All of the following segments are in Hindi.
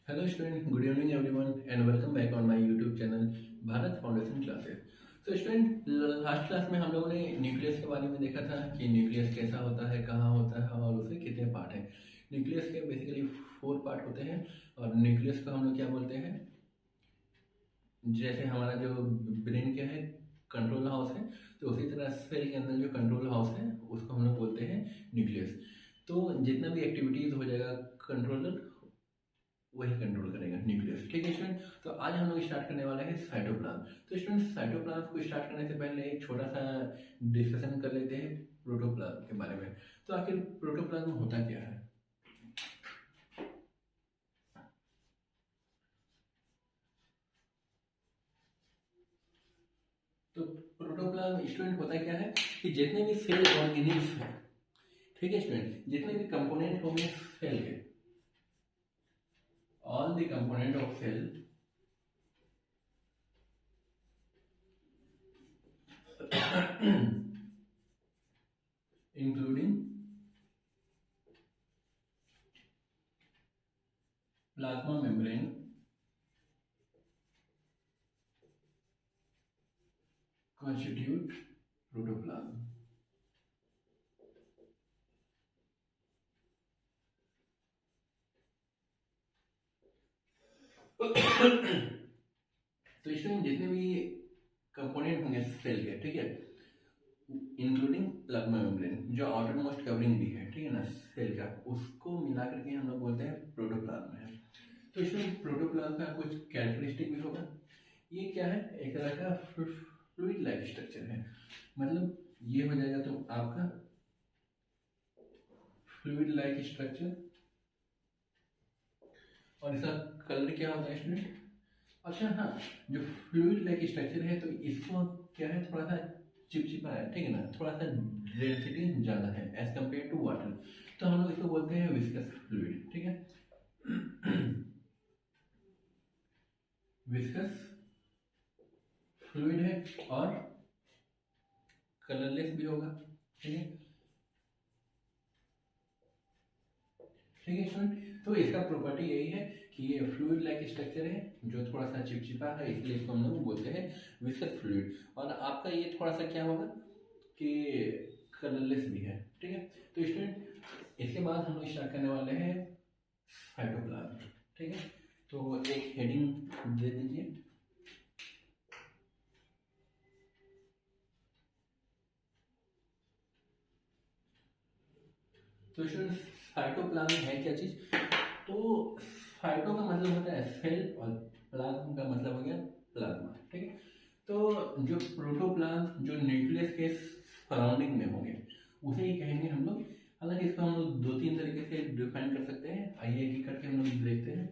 Hello student, good evening everyone and welcome back on my YouTube channel Bharat foundation classes. So student, last class में हम लोगों ने न्यूक्लियस के बारे में देखा था कि न्यूक्लियस कैसा होता है, कहाँ होता है और उसके कितने पार्ट हैं। न्यूक्लियस के बेसिकली 4 पार्ट होते हैं और न्यूक्लियस को हम लोग क्या बोलते हैं, जैसे हमारा जो ब्रेन क्या है कंट्रोल हाउस है, तो उसी तरह सेल के अंदर जो कंट्रोल हाउस है उसको हम लोग बोलते हैं न्यूक्लियस। तो जितना भी एक्टिविटीज हो जाएगा कंट्रोलर वही कंट्रोल करेगा न्यूक्लियस। ठीक है स्टूडेंट, तो आज हम लोग स्टार्ट करने वाले हैं साइटोप्लाज्म। तो स्टूडेंट, साइटोप्लाज्म को स्टार्ट करने से पहले एक छोटा सा डिस्कशन कर लेते हैं प्रोटोप्लाज्म के बारे में। तो आखिर प्रोटोप्लाज्म होता क्या है? तो प्रोटोप्लाज्म स्टूडेंट होता क्या है कि जितने भी सेल ऑर्गेनिल्स हैं, ठीक है स्टूडेंट, जितने भी कंपोनेंट होंगे सेल के, all the component of cell including plasma membrane constitute protoplasm. तो इसमें जितने भी कंपोनेंट होंगे सेल के, ठीक है, इंक्लूडिंग प्लाज्मा मेम्ब्रेन जो आउटर मोस्ट कवरिंग भी है, ठीक है ना, सेल का, उसको मिला करके हम लोग बोलते हैं प्रोटोप्लाज्म है। तो इसमें प्रोटोप्लाज्म का कुछ कैरेक्टरिस्टिक भी होगा। ये क्या है, एक तरह का फ्लूइड लाइक स्ट्रक्चर है। मतलब ये हो जाएगा तो आपका फ्लूइड लाइक स्ट्रक्चर, और इसका कलर क्या होता है स्टूडेंट? अच्छा हाँ, जो फ्लूइड लाइक स्ट्रक्चर है तो इसको क्या है, थोड़ा सा चिपचिपा है, ठीक है ना, थोड़ा सा डेंसिटी ज़्यादा है एज कम्पेयर टू वाटर। तो हम लोग इसको बोलते हैं विस्कस फ्लूइड, ठीक है। विस्कस फ्लूइड है और कलरलेस भी होगा, ठीक है। ठीक है स्टूडेंट, तो इसका प्रॉपर्टी यही है कि ये फ्लूइड लाइक स्ट्रक्चर है जो थोड़ा सा चिपचिपा है, इसलिए इसको हम लोग बोलते हैं विस्कस फ्लूइड। और आपका ये थोड़ा सा क्या होगा कि कलरलेस भी है, ठीक है। तो स्टूडेंट, इसके बाद हम लोग स्टार्ट करने वाले हैं साइटोप्लाज्म, ठीक है। तो एक हेडिंग दे दीजिए। तो स्टूडेंट, साइटोप्लाज्म है क्या चीज? तो साइटो का मतलब होता है सेल और प्लाज्म का मतलब हो गया प्लाज्मा, ठीक है। तो जो प्रोटोप्लाज्म जो न्यूक्लियस के सराउंडिंग में होंगे उसे ही कहेंगे हम लोग। हालांकि इसको हम लोग 2-3 तरीके से डिफाइन कर सकते हैं, आइए एक एक करके हम लोग देखते हैं।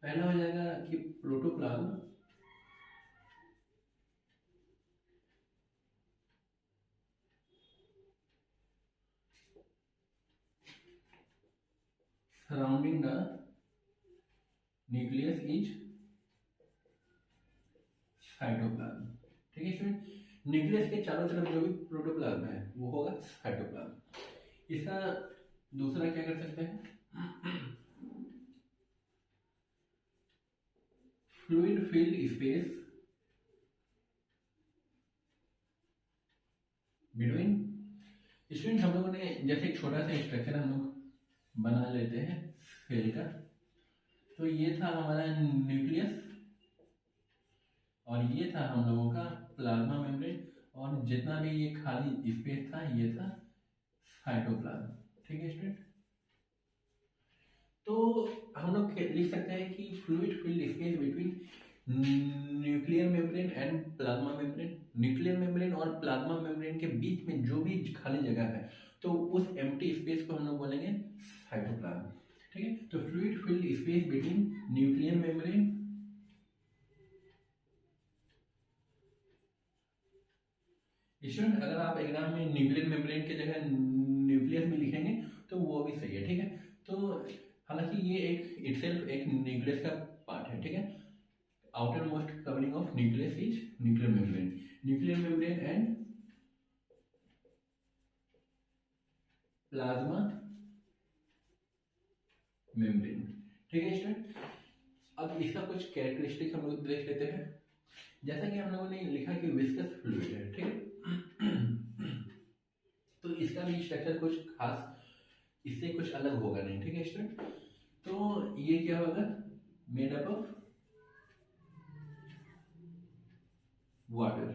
पहला हो जाएगा कि protoplasm surrounding the nucleus is cytoplasm, ठीक है स्टूडेंट। न्यूक्लियस के चारों तरफ जो भी प्रोटोप्लाज्म है वो होगा साइटोप्लाज्म। इसका दूसरा क्या कर सकते हैं, fluid field space between. Student, हम लोगों ने जैसे एक छोटा सा स्ट्रक्चर हम लोग बना लेते हैं सेल का। तो ये था हमारा न्यूक्लियस और ये था हम लोगों का प्लाज्मा मेम्ब्रेन, और जितना भी ये खाली स्पेस था ये था साइटोप्लाज्म, ठीक है स्टूडेंट। तो हम लोग लिख सकते हैं कि fluid field space between nuclear membrane and plasma membrane. Nuclear membrane और प्लाज्मा मेम्ब्रेन के बीच में जो भी खाली जगह है तो उस एम्प्टी स्पेस को हम लोग बोलेंगे साइटोप्लाज्म, ठीक है। तो fluid field space between nuclear membrane, student अगर आप एग्जाम में न्यूक्लियर मेम्ब्रेन की जगह न्यूक्लियस भी लिखेंगे तो वो भी सही है, ठीक है। तो हालांकि ये एक इटसेल्फ एक न्यूक्लियस का पार्ट है, ठीक है। Outer most covering of nucleus is nuclear membrane, nuclear membrane and plasma membrane, ठीक है स्टूडेंट। अब इसका कुछ कैरेक्टरिस्टिक हम लोग देख लेते हैं। जैसा कि हम लोगों ने लिखा कि विस्कस फ्लूइड है, ठीक है। तो इसका भी स्ट्रक्चर कुछ खास इससे कुछ अलग होगा नहीं, ठीक है स्टूडेंट। तो ये क्या होगा, मेड अप ऑफ वाटर।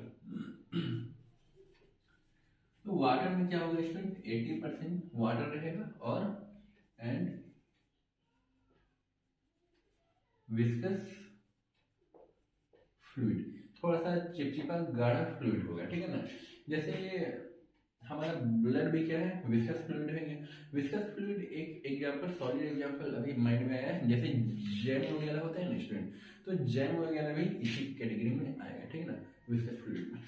तो वाटर में क्या होगा स्टूडेंट, 80% वाटर रहेगा और एंड विस्कस फ्लूइड, थोड़ा सा चिपचिपा गाढ़ा फ्लूइड होगा, ठीक है ना। जैसे हमारा ब्लड भी क्या है, विस्कस फ्लूइड है। विस्कस फ्लूइड एक एग्जांपल, सॉलिड एग्जांपल अभी माइंड में आया है, जैसे जैम वगैरह होता है ना स्टूडेंट, तो जैम वगैरह भी इसी कैटेगरी में आएगा, ठीक है ना, विस्कस फ्लूइड में।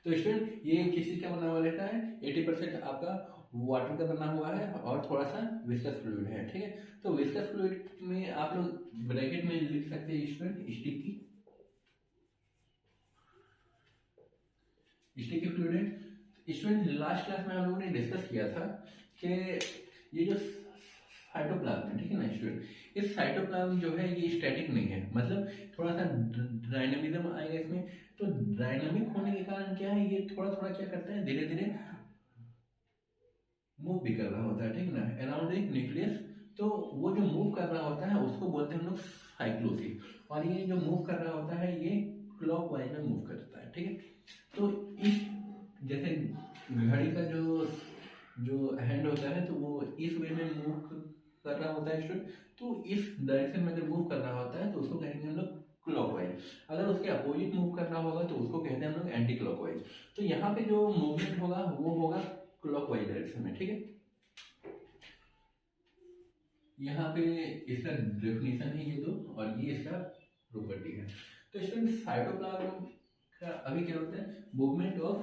तो स्टूडेंट ये किस चीज का बना हुआ रहता है, 80% आपका वाटर का बना हुआ है और थोड़ा सा विस्कस फ्लूइड है, ठीक है। तो विस्कस फ्लूइड में आप लोग ब्रैकेट में लिख सकते हैं स्टूडेंट स्टिकी फ्लूइड है। स्टूडेंट लास्ट क्लास में हम लोगों ने डिस्कस किया था कि ये जो साइटोप्लाज्म है, ठीक है ना स्टूडेंट, इस साइटोप्लाज्म जो है ये स्टैटिक नहीं है, मतलब थोड़ा सा डायनामिज्म आएगा इसमें। तो डायनामिक होने के कारण क्या है, ये थोड़ा थोड़ा क्या करता है, धीरे धीरे मूव भी कर रहा होता है, ठीक है ना, अराउंड द न्यूक्लियस। तो वो जो मूव कर रहा होता है उसको बोलते हैं हम लोग साइक्लोसिस, और ये जो मूव कर रहा होता है ये क्लॉकवाइज में मूव करता है, ठीक है। तो इस जैसे घड़ी का जो हैंड होता है तो वो इस वे में मूव कर रहा होता है स्टूडेंट, तो इस डायरेक्शन में अगर मूव कर रहा होता है तो उसको कहेंगे हम लोग क्लॉकवाइज। अगर उसके अपोजिट मूव कर रहा होगा तो उसको कहते हैं हम लोग एंटी क्लॉकवाइज। तो यहाँ पे जो मूवमेंट होगा वो होगा क्लॉकवाइज डायरेक्शन में, ठीक है। यहाँ पे इसका डेफिनेशन है ये दो, और ये इसका प्रॉपर्टी है। तो स्टूडेंट साइटोप्लाज्म का अभी क्या होता है, movement of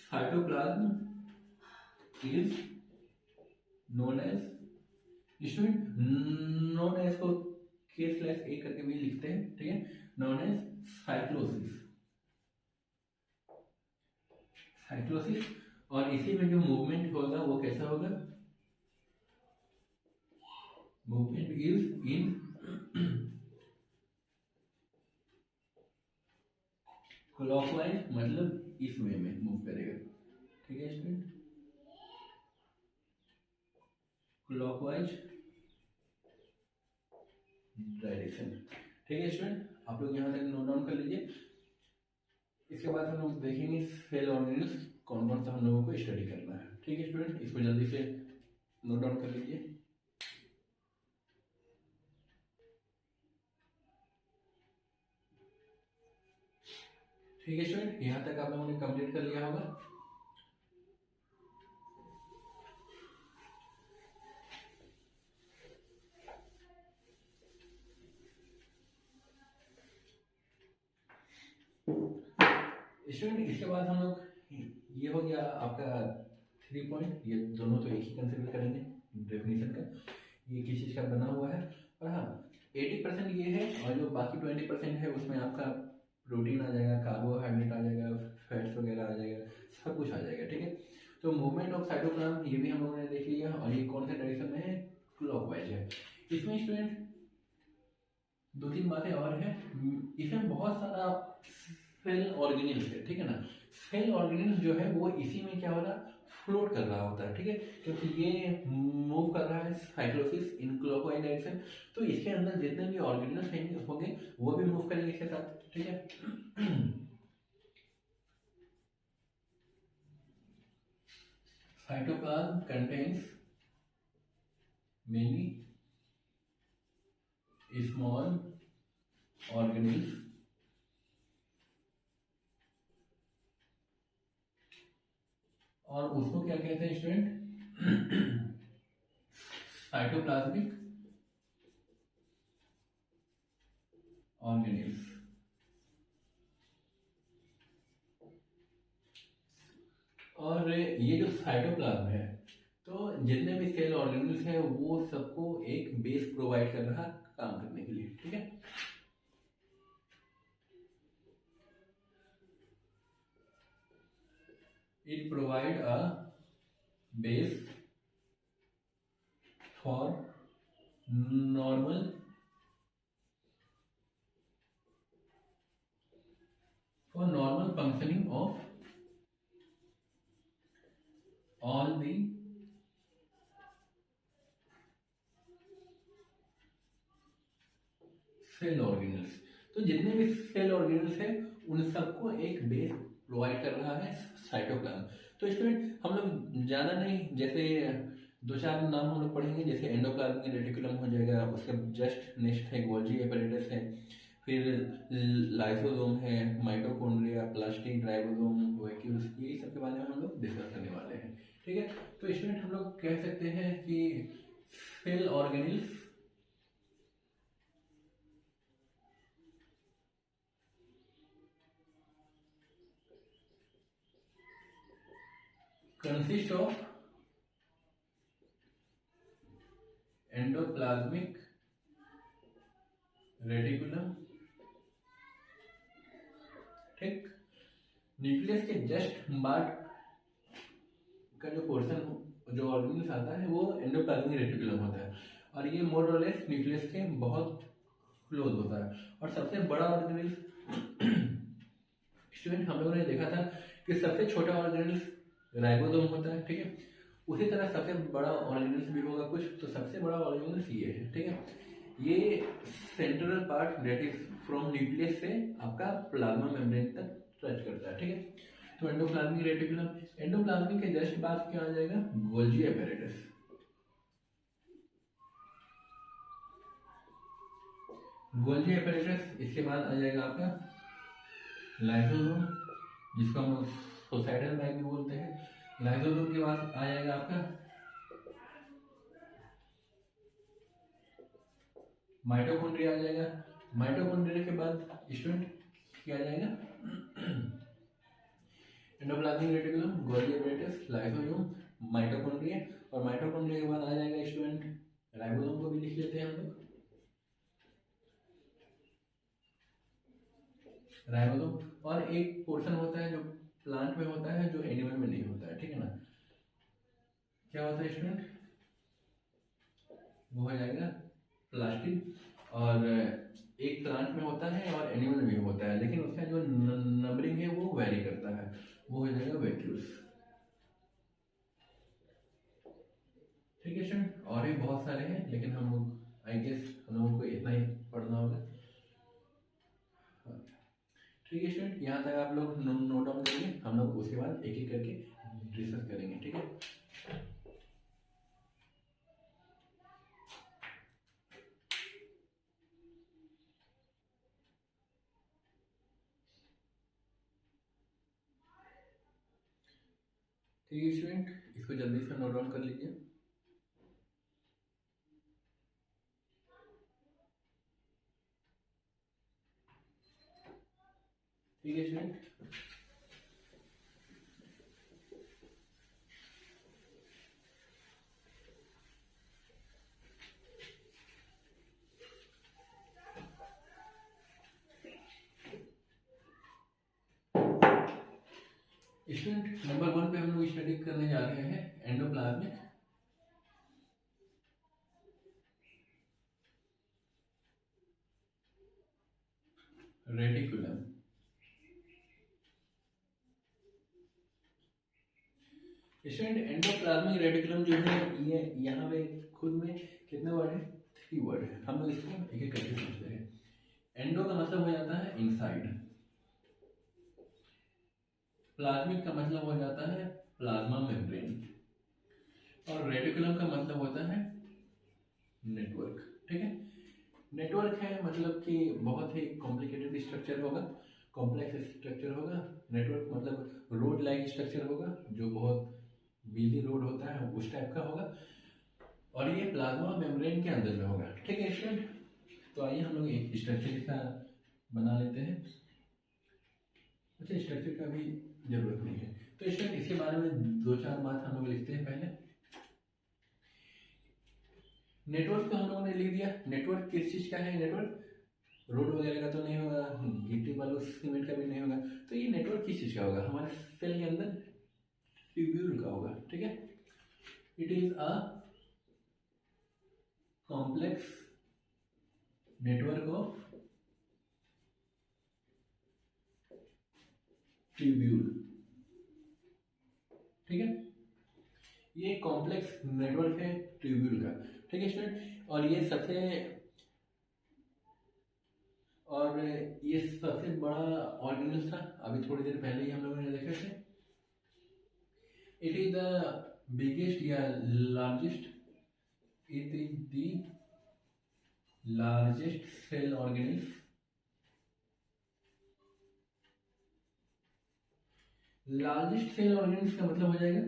cytoplasm is known as, student known as को K/A करके भी लिखते हैं, ठीक है, नोन एज साइक्लोसिस। और इसी में जो मूवमेंट होगा वो कैसा होगा, मूवमेंट इज इन क्लॉकवाइज, मतलब इस वे में मूव करेगा, ठीक है स्टूडेंट, क्लॉकवाइज डायरेक्शन, ठीक है स्टूडेंट। आप लोग यहाँ तक नोट डाउन कर लीजिए। इसके बाद हम लोग देखेंगे सेल ऑर्गेनिल्स कौन कौन सा हम लोगों को स्टडी करना है, ठीक है स्टूडेंट, इसको जल्दी से नोट डाउन कर लीजिए। ठीक है स्टूडेंट, यहाँ तक आप लोगों ने कंप्लीट कर लिया होगा। स्टूडेंट इसके बाद हम लोग, ये हो गया आपका 3 पॉइंट, ये दोनों तो एक ही कंसिडर करेंगे डेफिनेशन का, ये किस चीज़ का बना हुआ है। और हाँ 80% ये है, और जो बाकी 20% है उसमें आपका प्रोटीन आ जाएगा, कार्बोहाइड्रेट आ जाएगा, फैट्स वगैरह आ जाएगा, सब कुछ आ जाएगा, ठीक है। तो मूवमेंट ऑफ साइटोप्लाज्म ये भी हम लोगों ने देख लिया, और ये कौन से डायरेक्शन में है, क्लॉकवाइज है। इसमें स्टूडेंट 2-3 बातें और हैं, इसमें बहुत सारा सेल ऑर्गेनिल्स है, ठीक है ना। सेल ऑर्गेनिल्स जो है वो इसी में क्या हो रहा है, फ्लोट कर रहा होता है, ठीक है, क्योंकि ये मूव कर रहा है साइक्लोसिस इन क्लॉकवाइज डायरेक्शन। तो इसके अंदर जितने भी ऑर्गेनिल्स होंगे वो भी मूव करेंगे इसके साथ, ठीक है। Cytoplasm contains many small organelles और उसको क्या कहते हैं स्टूडेंट, साइटोप्लाज्मिक ऑर्गेनिल्स। और ये जो साइटोप्लाज्म है, तो जितने भी सेल ऑर्गेनिल्स हैं वो सबको एक बेस प्रोवाइड कर रहा काम करने के लिए, ठीक है। It provide a base for normal functioning of all the cell organelles. तो जितने भी सेल ऑर्गेनल्स हैं उन सबको एक बेस प्रोवाइड कर रहा है साइटोप्लाज्म। तो स्टूडेंट हम लोग ज़्यादा नहीं, जैसे दो चार नाम हम लोग पढ़ेंगे, जैसे एंडोप्लाज्मिक रेटिकुलम हो जाएगा, उसके जस्ट नेक्स्ट है गोल्जी एपेरेटस है, फिर लाइसोसोम है, माइटोकॉन्ड्रिया, प्लास्टिक, राइबोसोम, वैक्यूल्स, ये सब के बारे में हम लोग डिस्कस करने वाले हैं। ठीक है, तो स्टूडेंट हम लोग कह सकते हैं कि cell organelles consist of endoplasmic reticulum. ठीक, न्यूक्लियस के जस्ट बाद का जो पोर्शन जो ऑर्गेनल्स आता है वो एंडोप्लाज्मिक रेटिकुलम होता है, और ये मोर और लेस न्यूक्लियस के बहुत क्लोज होता है। और सबसे बड़ा ऑर्गेनल्स स्टूडेंट हम लोगों ने देखा था कि सबसे छोटा ऑर्गेनल्स राइबोसोम होता है। ठीक है, उसी तरह सबसे बड़ा ऑर्गेनल्स भी होगा कुछ, तो सबसे बड़ा ऑर्गेनल्स ये है। ठीक है, ये central part that is from nucleus से आपका प्लाज्मा मेम्ब्रेन तक टच करता है। ठीक है, तो एंडोप्लाज्मिक रेटिकुलम, एंडोप्लाज्मिक के जस्ट बाद क्या आ जाएगा, गोल्जी एपेरेटस। गोल्जी एपेरेटस, इसके बाद आ जाएगा आपका लाइसोसोम, जिसको हम लोग सोसाइटल बैग भी बोलते हैं। लाइसोसोम के बाद आ जाएगा आपका माइटोकॉन्ड्रिया आ जाएगा। माइटोकॉन्ड्रिया के बाद स्टूडेंट क्या आ जाएगा, endoplasmic reticulum, Golgi apparatus, lysosome, mitochondria, और माइटोकॉन्ड्रिया के बाद आ जाएगा स्टूडेंट राइबोसोम, को भी लिख लेते हैं हम लोग राइबोसोम। और एक पोर्शन होता है जो प्लांट में होता है जो एनिमल में नहीं होता है। ठीक है ना, क्या होता है स्टूडेंट, वो हो जाएगा प्लास्टिक, और एक प्लांट में होता है और एनिमल में भी होता है, लेकिन उसका जो नंबरिंग है वो वेरी करता है, वो हो जाएगा वैक्यूल्स। ठीक है स्टूडेंट, और भी बहुत सारे हैं, लेकिन हम लोग आई गेस हम लोगों को इतना ही पढ़ना होगा। ठीक है स्टूडेंट, यहाँ तक आप लोग नोट डाउन करिए, हम लोग उसके बाद एक एक करके डिस्कस करेंगे। ठीक है, ठीक है स्टूडेंट, इसको जल्दी से नोट डाउन कर लीजिए। ठीक है स्टूडेंट, स्टूडेंट नंबर 1 पे हम लोग स्टडी करने जा रहे हैं endoplasmic reticulum. Student endoplasmic reticulum जो है ये यहाँ पे खुद में कितने वर्ड है, 3 वर्ड है। हम लोग इसको एक एक करके समझते हैं। एंडो का मतलब हो जाता है इनसाइड, प्लाज्मिक का मतलब हो जाता है प्लाज्मा मेम्ब्रेन, और रेटिकुलम का मतलब होता है नेटवर्क। ठीक है, नेटवर्क है मतलब कि बहुत ही कॉम्प्लिकेटेड स्ट्रक्चर होगा, कॉम्प्लेक्स स्ट्रक्चर होगा। नेटवर्क मतलब रोड लाइक स्ट्रक्चर होगा, जो बहुत बिजी रोड होता है उस टाइप का होगा, और ये प्लाज्मा मेम्ब्रेन के अंदर में होगा। ठीक है स्टूडेंट, तो आइए हम लोग एक स्ट्रक्चर इसका बना लेते हैं। अच्छा, स्ट्रक्चर का भी जरूरत नहीं है, तो स्टूडेंट इसके बारे में दो चार बात हम लोग लिखते हैं। पहले नेटवर्क तो हम लोगों ने लिख दिया। नेटवर्क किस चीज का है, नेटवर्क रोड वगैरह का तो नहीं होगा, गिट्टी बालू सीमेंट का भी नहीं होगा, तो ये नेटवर्क किस चीज का होगा, हमारे सेल के अंदर ट्यूब्यूल का होगा। ठीक है, it is a complex network of tubule. ठीक है, ये कॉम्प्लेक्स नेटवर्क है ट्यूब्यूल का। ठीक है स्टूडेंट, और ये सबसे बड़ा ऑर्गेनल था, अभी थोड़ी देर पहले ही हम लोगों ने देखे थे। इट इज द बिगेस्ट या largest, it is the largest cell organism, largest cell organism का मतलब हो जाएगा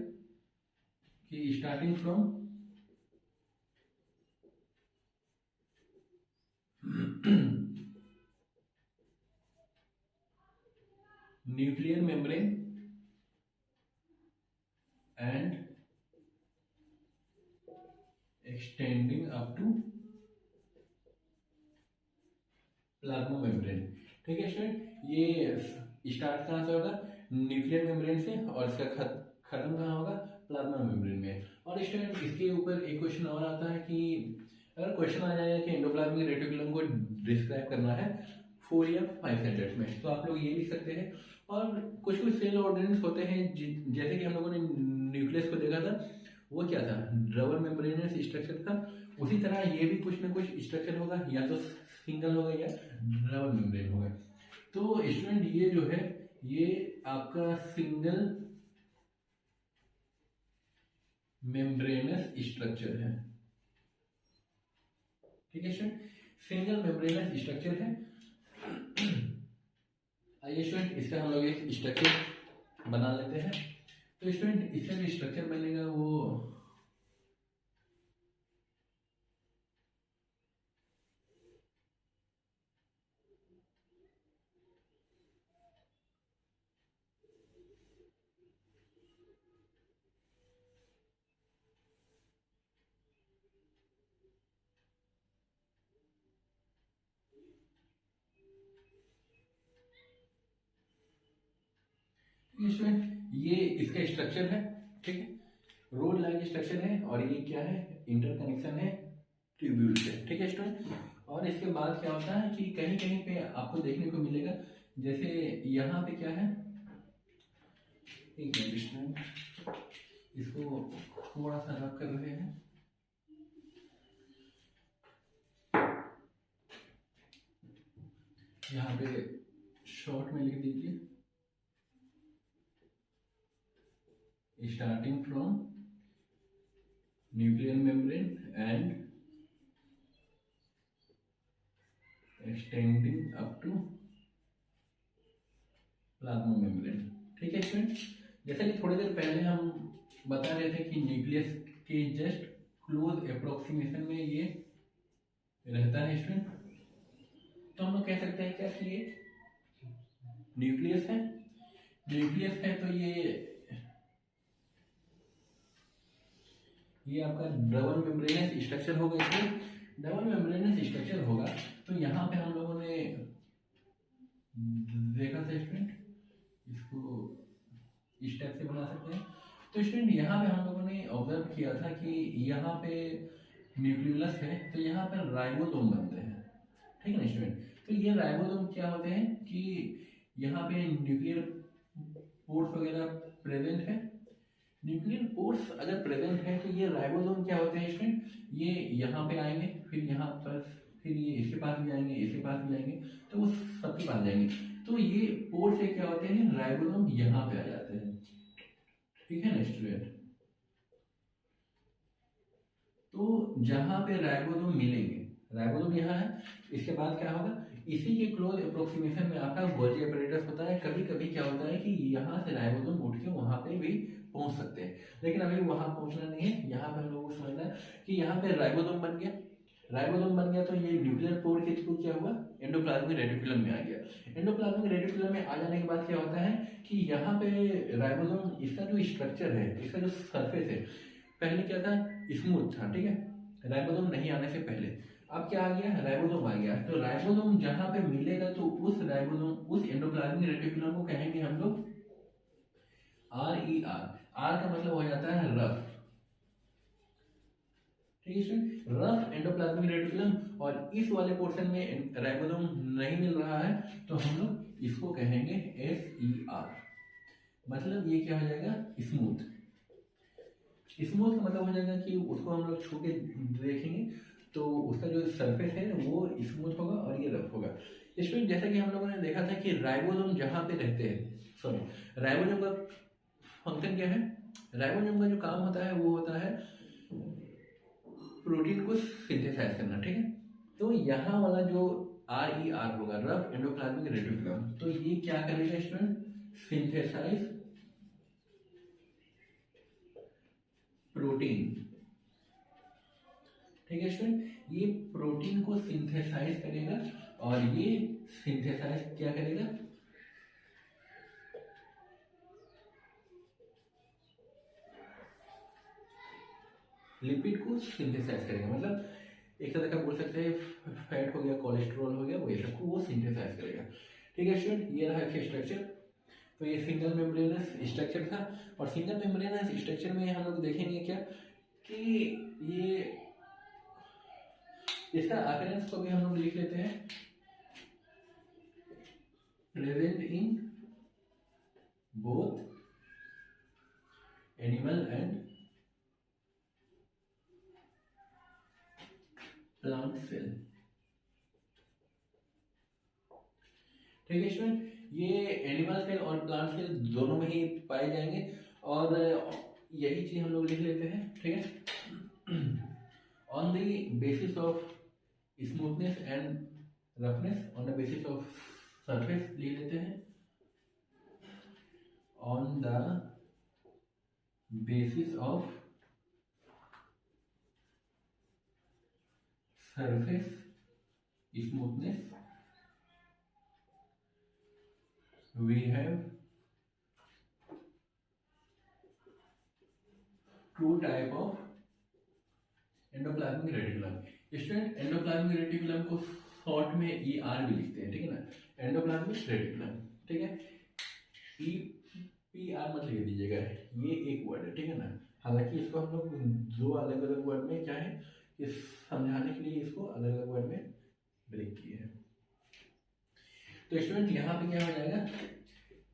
कि starting from nuclear membrane and extending up to plasma membrane. ठीक है स्टूडेंट, ये स्टार्ट कहाँ से होगा? न्यूक्लियर मेम्ब्रेन से, और इसका खत्म कहाँ होगा? प्लाज्मा मेम्ब्रेन में। और स्टूडेंट इसके ऊपर एक क्वेश्चन और आता है कि अगर क्वेश्चन आ जाएगा कि एंडोप्लाज्मिक रेटिकुलम को डिस्क्राइब करना है 4 या 5 सेंटेंस में, तो आप लोग ये लिख सकते हैं। और कुछ कुछ सेल ऑर्गेन्स होते हैं जैसे कि हम लोगों ने न्यूक्लियस को देखा था, वो क्या था? डबल मेम्ब्रेनस स्ट्रक्चर था। उसी तरह ये भी कुछ ना कुछ स्ट्रक्चर होगा, या तो सिंगल होगा या डबल मेम्ब्रेन होगा। तो स्टूडेंट ये जो है ये आपका सिंगल मेम्ब्रेनस स्ट्रक्चर है। ठीक है स्टूडेंट, सिंगल मेम्ब्रेनस स्ट्रक्चर है। आइए स्टूडेंट इसका हम लोग एक स्ट्रक्चर बना लेते हैं। तो स्टूडेंट इसका जो स्ट्रक्चर बनेगा वो स्टूडेंट ये इसका स्ट्रक्चर है। ठीक है, रोड लाइक स्ट्रक्चर है, और ये क्या है? इंटरकनेक्शन है ट्यूब्यूल से। ठीक है स्टूडेंट, और इसके बाद क्या होता है कि कहीं कहीं पे आपको देखने को मिलेगा, जैसे यहाँ पे क्या है, एक मिनट स्टूडेंट इसको थोड़ा सा रब कर रहे हैं। यहाँ पे शॉर्ट में लिख दीजिए, starting from nuclear membrane and extending up to plasma membrane। ठीक है स्टूडेंट, जैसा कि थोड़ी देर पहले हम बता रहे थे कि न्यूक्लियस के जस्ट क्लोज अप्रोक्सीमेशन में ये रहता है स्टूडेंट, तो हम लोग कह सकते हैं क्या कि ये न्यूक्लियस है। न्यूक्लियस है तो ये आपका डबल मेम्ब्रेनस स्ट्रक्चर होगा। इसमें डबल मेम्ब्रेनस स्ट्रक्चर होगा तो यहाँ पे हम लोगों ने देखा था स्टूडेंट, इसको इस टाइप से बना सकते हैं। तो स्टूडेंट यहाँ पे हम लोगों ने ऑब्जर्व किया था कि यहाँ पे न्यूक्लियस है तो यहाँ पे राइबोसोम बनते हैं। ठीक है ना स्टूडेंट, तो ये राइबोसोम क्या होते हैं कि यहाँ पे न्यूक्लियर पोर्स वगैरह प्रेजेंट है। न्यूक्लियर पोर्स अगर प्रेजेंट है तो ये राइबोसोम क्या होते हैं स्टूडेंट? ये यहाँ पे आएंगे, फिर यहाँ पर, फिर ये इसके पास भी आएंगे, इसके पास भी आएंगे, तो वो सबके पास जाएंगे। तो ये पोर्स से क्या होते हैं? राइबोसोम यहाँ पे आ जाते हैं। ठीक है ना स्टूडेंट, तो जहाँ पे राइबोसोम मिलेंगे, राइबोसोम यहाँ है, इसके बाद क्या होगा? इसी के क्लोज अप्रोक्सीमेशन में आपका गोल्जी अपरेटस होता है। कभी कभी क्या होता है कि यहाँ से राइबोसोम उठ के वहाँ पे भी पहुँच सकते हैं, लेकिन अभी वहाँ पहुँचना नहीं है। यहाँ पे हम लोगों को समझना है कि यहाँ पे राइबोसोम बन गया, राइबोसोम बन गया तो ये न्यूक्लियर पोर के थ्रू क्या हुआ? एंडोप्लाज्मिक रेटिकुलम में आ गया। एंडोप्लाज्मिक रेटिकुलम में आ जाने के बाद क्या होता है कि यहाँ पे राइबोसोम, इसका जो स्ट्रक्चर है, इसका जो सरफेस है, पहले क्या था? स्मूथ था। ठीक है, राइबोसोम नहीं आने से पहले। अब क्या आ गया? राइबोसोम आ गया। तो राइबोसोम जहाँ पे मिलेगा तो उस राइबोसोम, उस एंडोप्लाज्मिक रेटिकुलम को कहेंगे हम लोग RER। आर का मतलब हो जाता है रफ। ठीक है स्टूडेंट, रफ एंडोप्लाज्मिक रेटिकुलम, और इस वाले पोर्शन में राइबोसोम नहीं मिल रहा है तो हम लोग इसको कहेंगे SER, मतलब ये क्या हो जाएगा, स्मूथ। स्मूथ का मतलब हो जाएगा कि उसको हम लोग छू के देखेंगे तो उसका जो सरफेस है वो स्मूथ होगा और ये रफ होगा। स्टूडेंट जैसा कि हम लोगों ने देखा था कि राइबोसोम जहाँ पे रहते हैं, सॉरी, राइबोसोम का फंक्शन क्या है, राइबोसोम का जो काम होता है वो होता है प्रोटीन को सिंथेसाइज करना, ठीक है। तो यहाँ वाला जो RER होगा, रफ एंडोप्लाज्मिक रेटिकुलम, तो ये क्या करेगा स्टूडेंट, सिंथेसाइज प्रोटीन, ठीक है स्टूडेंट, ये प्रोटीन को सिंथेसाइज करेगा और ये सिंथेसाइज क्या करेगा, लिपिड को सिंथेसाइज करेगा, मतलब एक तरह का बोल सकते हैं फैट हो गया, कोलेस्ट्रॉल हो गया, वो ये सबको वो सिंथेसाइज करेगा, ठीक है स्टूडेंट। ये रहा इसका स्ट्रक्चर। तो ये सिंगल मेम्ब्रेनस स्ट्रक्चर था, और सिंगल मेम्ब्रेनस स्ट्रक्चर में हम लोग देखेंगे क्या कि ये इसका अपीयरेंस को भी हम लोग लिख लेते हैं, present in both animal and plant cell, ठीक है स्टूडेंट। ये एनिमल सेल और प्लांट सेल दोनों में ही पाए जाएंगे, और यही चीज हम लोग लिख लेते हैं, ठीक है। On the basis of smoothness and roughness, on the basis of surface लिख लेते हैं, on the basis of surface smoothness we have two type of endoplasmic reticulum. Student endoplasmic reticulum को शॉर्ट में ER भी लिखते हैं, ठीक है ना, एंडोप्लाज्मिक रेटिकुलम, ठीक है। EPR मत लिख दीजिएगा, ये एक वर्ड है, ठीक है ना। हालांकि इसको हम लोग दो अलग अलग वर्ड में क्या है, इस समझाने के लिए इसको अलग अलग वर्ड में ब्रेक किए हैं। तो स्टूडेंट यहाँ पे क्या हो जाएगा,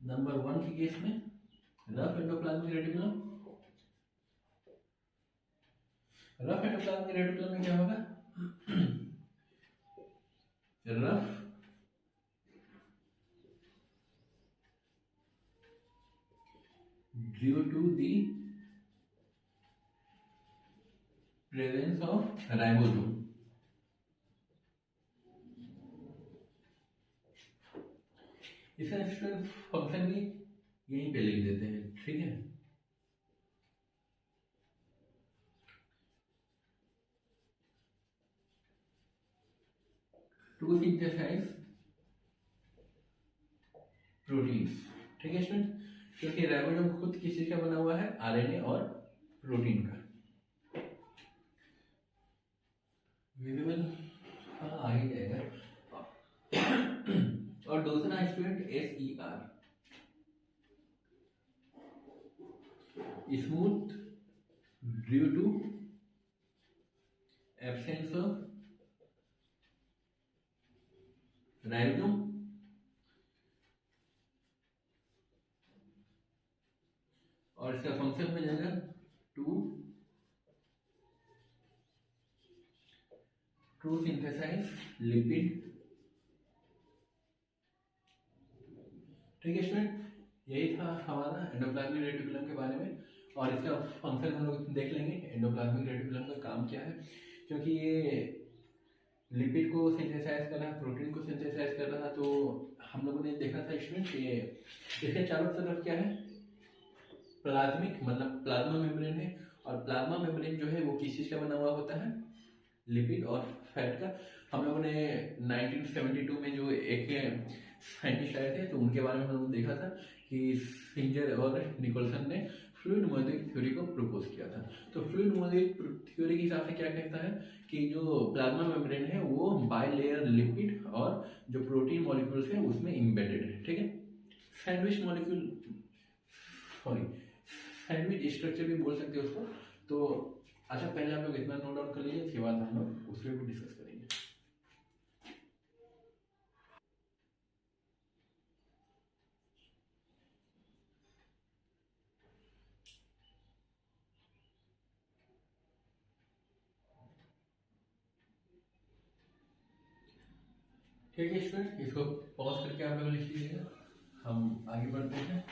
नंबर 1 के केस में rough endoplasmic reticulum, rough endoplasmic reticulum में क्या होगा, rough due to the presence of ribosome, इसका स्टूडेंट फंक्शन भी यहीं पे लिख देते हैं, ठीक है। टू सिंथेसाइज प्रोटीन्स, ठीक है स्टूडेंट, क्योंकि राइबोसोम खुद किस चीज का बना हुआ है, RNA और प्रोटीन का। विजिबल हाँ आ ही जाएगा। और दूसरा student SER, smooth due to absence of ribosome, और इसका फंक्शन हो जाएगा टू सिंथेसाइज लिपिड, ठीक है स्टूडेंट। यही था हमारा एंडोप्लाज्मिक रेटिकुलम के बारे में, और इसका फंक्शन हम लोग देख लेंगे, एंडोप्लाज्मिक रेटिकुलम का काम क्या है, क्योंकि ये लिपिड को सिंथेसाइज कर रहा है, प्रोटीन को सिंथेसाइज कर रहा है। तो हम लोगों ने देखा था स्टूडेंट ये इसके चारों तरफ क्या है, प्लाज्मिक मतलब प्लाज्मा मेम्ब्रेन है, और प्लाज्मा मेम्ब्रेन जो है वो किस चीज का बना हुआ होता है, लिपिड और फैट का। हम लोगों ने 1972 में जो एक साइंटिस्ट आए थे तो उनके बारे में हम लोगों ने देखा था कि सिंजर और निकोलसन ने फ्लूइड मोजेक थ्योरी को प्रपोज किया था। तो फ्लूइड मोजेक थ्योरी के हिसाब से क्या कहता है कि जो प्लाज्मा मेम्ब्रेन है वो बाइलेयर लिपिड और जो प्रोटीन मॉलिक्यूल्स है उसमें इम्बेडेड है, ठीक है। Sandwich molecule, sorry sandwich structure भी बोल सकते हो उसको। तो अच्छा, पहले आप लोग इतना नोट डाउन कर लीजिए, उसके बाद हम लोग उस पर भी डिस्कस करेंगे। ठीक है स्टूडेंट, इसको पॉज करके आप लोग लिख लीजिएगा, हम आगे बढ़ते हैं।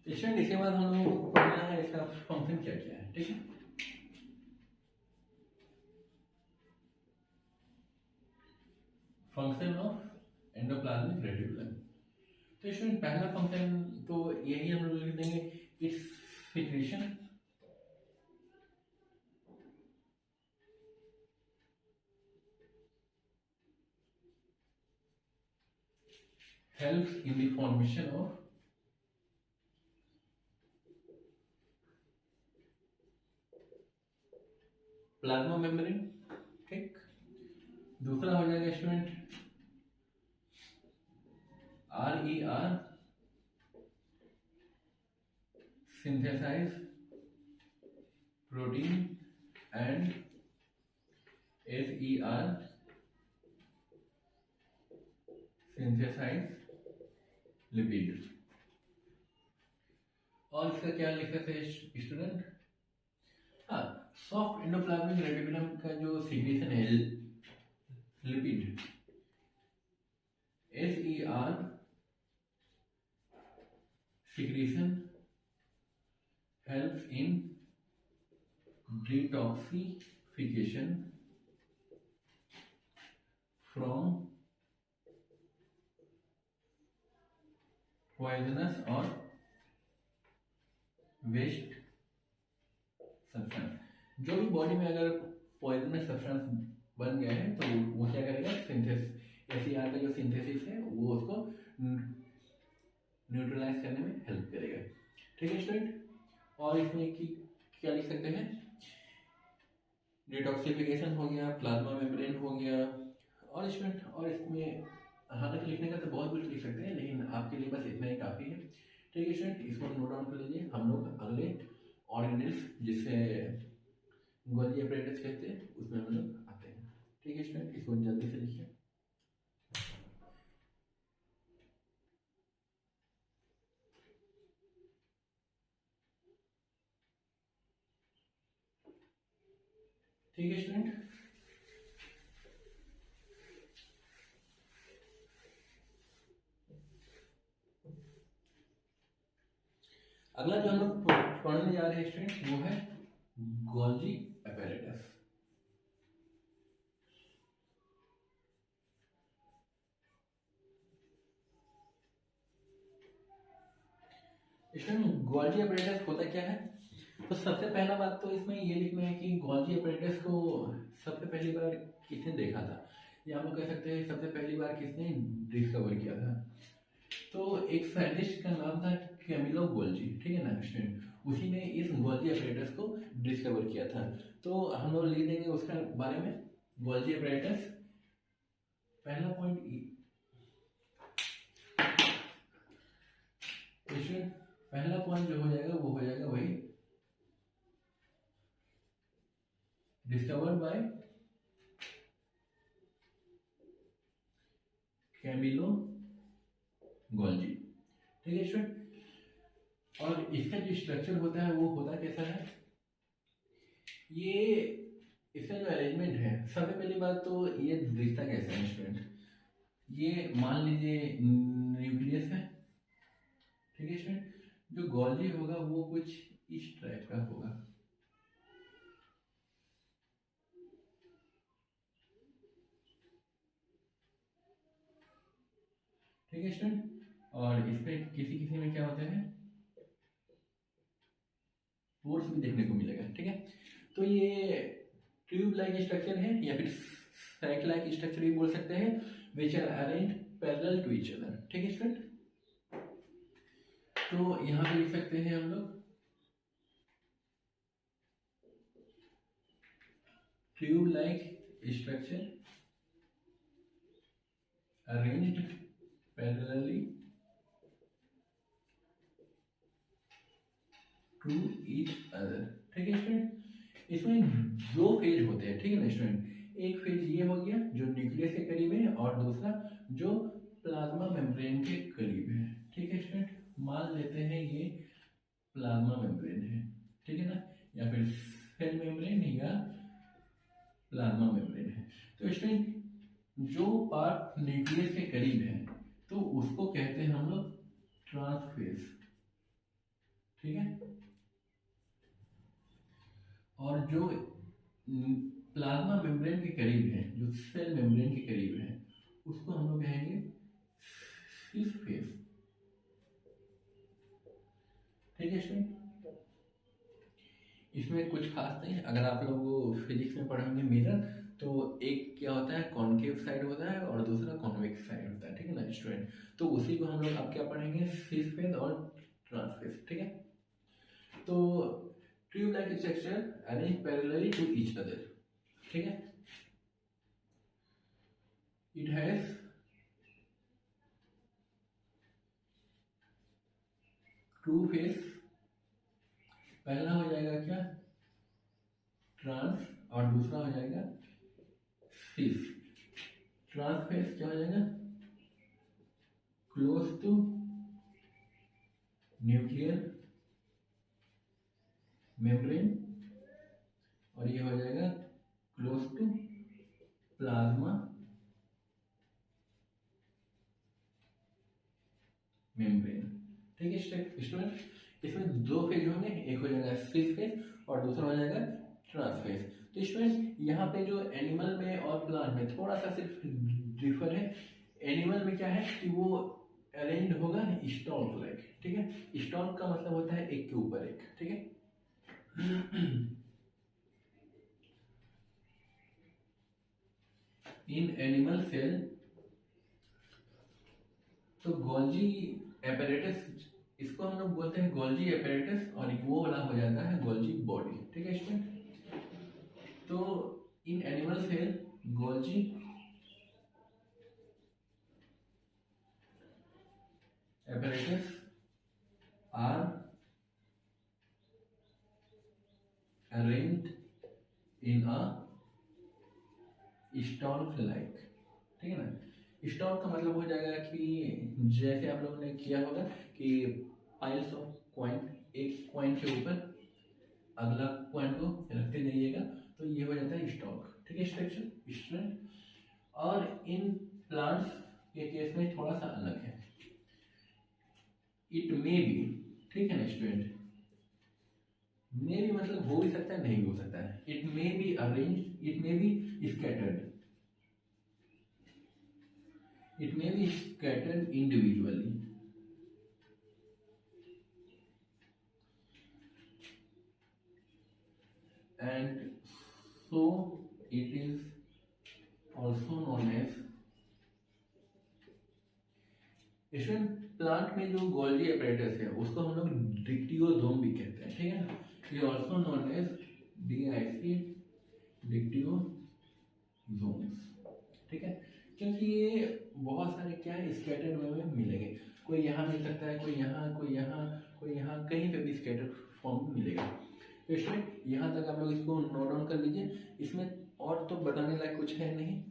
स्टूडेंट इसके बाद हम लोग को पढ़ना है इसका फंक्शन क्या क्या है, ठीक है। Function of endoplasmic reticulum. तो स्टूडेंट पहला फंक्शन तो यही हम लोग लिख देंगे, it's secretion helps in the formation of plasma membrane, ठीक। दूसरा हो जाएगा student RER synthesize protein and SER synthesize lipid। और इसका क्या लिखा था स्टूडेंट, हाँ, सॉफ्ट एंडोप्लाज्मिक रेटिकुलम का जो सिग्रेशन है lipid, SER secretion helps in detoxification from poisonous or waste substance. जो भी बॉडी में अगर पॉइजनस सब्सटेंस बन गया है तो वो क्या करेगा, सिंथेसिस एसईआर का जो सिंथेसिस है वो उसको न्यूट्रलाइज करने में हेल्प करेगा, ठीक है स्टूडेंट। और इसमें की क्या लिख सकते हैं, डिटॉक्सिफिकेशन हो गया, प्लाज्मा मेम्ब्रेन हो गया, और स्टूडेंट और इसमें हालांकि लिखने का तो बहुत कुछ लिख सकते हैं, लेकिन आपके लिए बस इतना ही काफ़ी है, ठीक है स्टूडेंट। इसको नोट डाउन कर लीजिए। हम लोग अगले ऑर्गेनेल्स जिसे गोल्गी अपरेटस कहते हैं उसमें हम लोग आते हैं, ठीक है स्टूडेंट। इसको जल्दी से लिखिए। ठीक है स्टूडेंट, अगला जो हम लोग पढ़ने जा रहे हैं स्टूडेंट वो है Golgi apparatus. Student Golgi apparatus होता क्या है, तो सबसे पहला बात तो इसमें ये लिखना है कि गोल्गी अपैरेटस को सबसे पहली बार किसने देखा था, या हम लोग कह सकते हैं सबसे पहली बार किसने डिस्कवर किया था। तो एक साइंटिस्ट का नाम था कैमिलो गोल्जी, ठीक है ना स्टूडेंट, उसी ने इस गोल्जी अपैरेटस को डिस्कवर किया था। तो हम लोग लिख देंगे उसका बारे में, गोल्जी अपैरेटस। पहला पॉइंट पहला पॉइंट जो हो जाएगा वो हो जाएगा वही डिस्कवर्ड बाय कैमिलो गोल्जी, ठीक है स्टूडेंट। और इसका जो स्ट्रक्चर होता है वो होता कैसा है, ये इसका जो अरेंजमेंट है, सबसे पहली बात तो ये दिखता कैसा है स्टूडेंट, ये मान लीजिए न्यूक्लियस है, ठीक है स्टूडेंट। जो गोल्जी होगा वो कुछ इस टाइप का होगा, ठीक है स्टूडेंट। और इसमें किसी किसी में क्या होता है, पोर्स भी देखने को मिलेगा, ठीक है। तो ये ट्यूब लाइक स्ट्रक्चर है या फिर सैक लाइक स्ट्रक्चर भी बोल सकते हैं, which are arrange parallel to each other, ठीक है स्टूडेंट। तो यहाँ पे लिख सकते हैं हम लोग tube like structure arranged parallelly to each other। ठीक है स्टूडेंट, इसमें दो फेज होते हैं, ठीक है ना स्टूडेंट। एक फेज ये हो गया जो न्यूक्लियस के करीब है, और दूसरा जो प्लाज्मा मेम्ब्रेन के करीब है। ठीक है स्टूडेंट, मान लेते हैं ये प्लाज्मा मेम्ब्रेन है, ठीक है ना, या फिर सेल मेम्ब्रेन या प्लाज्मा मेम्ब्रेन है। तो स्टूडेंट, जो पार्ट न्यूक्लियस के करीब है तो उसको कहते हैं हम लोग ट्रांसफेज, ठीक है। और जो प्लाज्मा मेम्ब्रेन के करीब है, जो सेल मेम्ब्रेन के करीब है, उसको हम लोग कहेंगे सिस फेज। ठीक है स्टूडेंट, इसमें कुछ खास नहीं है। अगर आप लोग फिजिक्स में पढ़ेंगे मिरर, तो एक क्या होता है, कॉन्केव साइड होता है और दूसरा कॉन्वेक्स साइड होता है, ठीक है ना स्टूडेंट। तो उसी को हम लोग अब क्या पढ़ेंगे, सिस फेज और ट्रांसफेज। ठीक है, तो tube like structure arrange parallelly to each other, ठीक है। इट हैज टू फेज, पहला हो जाएगा क्या, ट्रांस, और दूसरा हो जाएगा सिस। ट्रांस फेज क्या हो जाएगा, क्लोज टू न्यूक्लियर मेम्ब्रेन, और ये हो जाएगा क्लोज टू प्लाज्मा मेम्ब्रेन। ठीक है स्टूडेंट, इसमें दो फेज होंगे, एक हो जाएगा सिस फेज और दूसरा हो जाएगा ट्रांस फेज। तो स्टूडेंट, यहाँ पे जो एनिमल में और प्लांट में थोड़ा सा सिर्फ डिफर है। एनिमल में क्या है कि वो अरेंज होगा स्टॉक लाइक, ठीक है। स्टॉक का मतलब होता है एक के ऊपर एक, ठीक है। इन एनिमल सेल, तो गोल्जी एपेरेटस, इसको हम लोग बोलते हैं गोल्जी एपेरेटस, और वो वाला हो जाता है गोल्जी बॉडी। ठीक है स्टूडेंट, तो in animal cell Golgi apparatus are arranged in a stalk like, ठीक है ना। स्टॉक का मतलब हो जाएगा कि जैसे आप लोगों ने किया होगा कि पाइल्स ऑफ कॉइन, एक कॉइन के ऊपर अगला कॉइन को रखते जाइएगा, तो ये हो जाता है स्टॉक। ठीक है स्ट्रक्चर स्टूडेंट, और इन प्लांट्स के केस में थोड़ा सा अलग है। इट मे बी, ठीक है ना स्टूडेंट, मे बी मतलब हो भी सकता है, नहीं भी हो सकता है। It may be arrange, it may be scattered, it may be scattered individually, and so it is also known as, student, plant में जो गोल्जी एपरेटस है उसको हम लोग डिक्टियोजोम भी कहते हैं, ठीक है ना। ये also known as DIC, dictyosomes, ठीक है। क्योंकि ये बहुत सारे क्या है, स्कैटर्ड वे में मिलेंगे। कोई यहाँ मिल सकता है, कोई यहाँ, कोई यहाँ, कोई यहाँ, कहीं पे भी स्कैटर्ड फॉर्म मिलेगा। तो स्टूडेंट, यहाँ तक आप लोग इसको नोट डाउन कर लीजिए। इसमें और तो बताने लायक कुछ है नहीं।